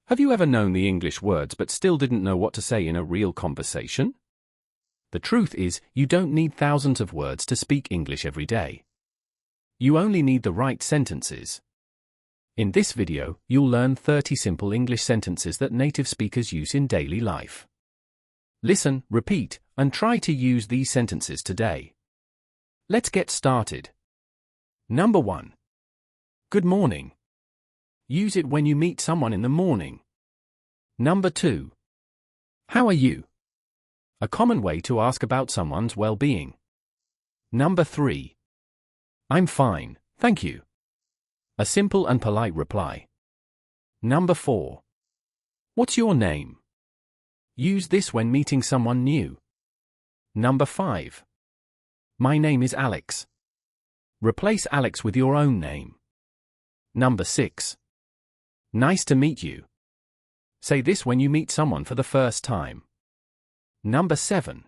Have you ever known the English words but still didn't know what to say in a real conversation? The truth is, you don't need thousands of words to speak English every day. You only need the right sentences. In this video, you'll learn 30 simple English sentences that native speakers use in daily life. Listen, repeat, and try to use these sentences today. Let's get started. Number 1. Good morning. Use it when you meet someone in the morning. Number 2. How are you? A common way to ask about someone's well-being. Number 3. I'm fine, thank you. A simple and polite reply. Number 4. What's your name? Use this when meeting someone new. Number 5. My name is Alex. Replace Alex with your own name. Number 6. Nice to meet you. Say this when you meet someone for the first time. Number 7.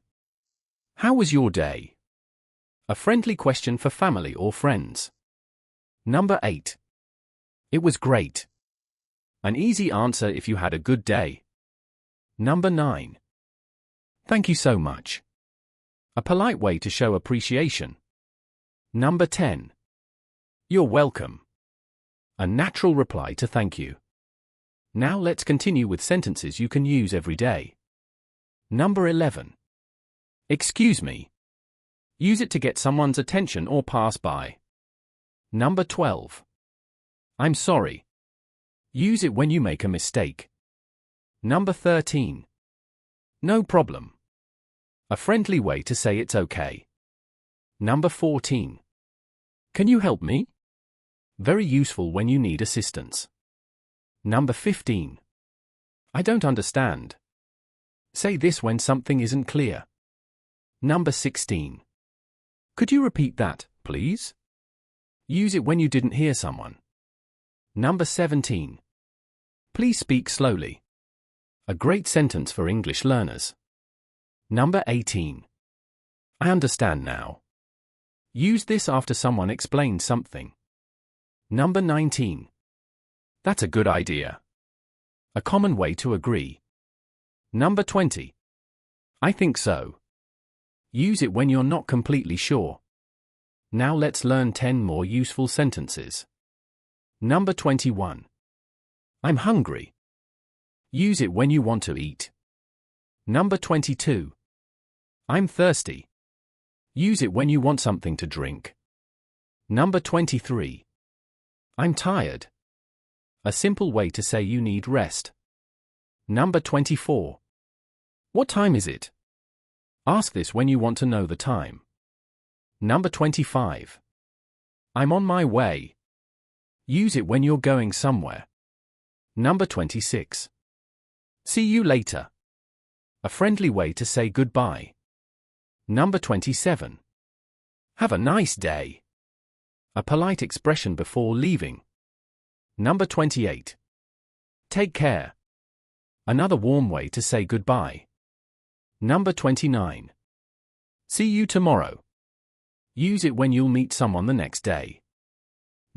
How was your day? A friendly question for family or friends. Number 8. It was great. An easy answer if you had a good day. Number 9. Thank you so much. A polite way to show appreciation. Number 10. You're welcome. A natural reply to thank you. Now let's continue with sentences you can use every day. Number 11. Excuse me. Use it to get someone's attention or pass by. Number 12. I'm sorry. Use it when you make a mistake. Number 13. No problem. A friendly way to say it's okay. Number 14. Can you help me? Very useful when you need assistance. Number 15. I don't understand. Say this when something isn't clear. Number 16. Could you repeat that, please? Use it when you didn't hear someone. Number 17. Please speak slowly. A great sentence for English learners. Number 18. I understand now. Use this after someone explains something. Number 19. That's a good idea. A common way to agree. Number 20. I think so. Use it when you're not completely sure. Now let's learn 10 more useful sentences. Number 21. I'm hungry. Use it when you want to eat. Number 22. I'm thirsty. Use it when you want something to drink. Number 23. I'm tired. A simple way to say you need rest. Number 24. What time is it? Ask this when you want to know the time. Number 25. I'm on my way. Use it when you're going somewhere. Number 26. See you later. A friendly way to say goodbye. Number 27. Have a nice day. A polite expression before leaving. Number 28. Take care. Another warm way to say goodbye. Number 29. See you tomorrow. Use it when you'll meet someone the next day.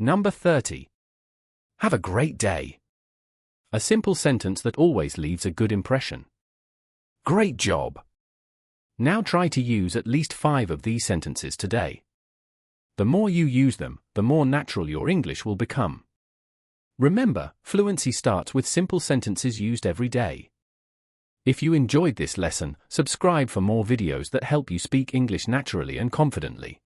Number 30. Have a great day. A simple sentence that always leaves a good impression. Great job. Now try to use at least 5 of these sentences today. The more you use them, the more natural your English will become. Remember, fluency starts with simple sentences used every day. If you enjoyed this lesson, subscribe for more videos that help you speak English naturally and confidently.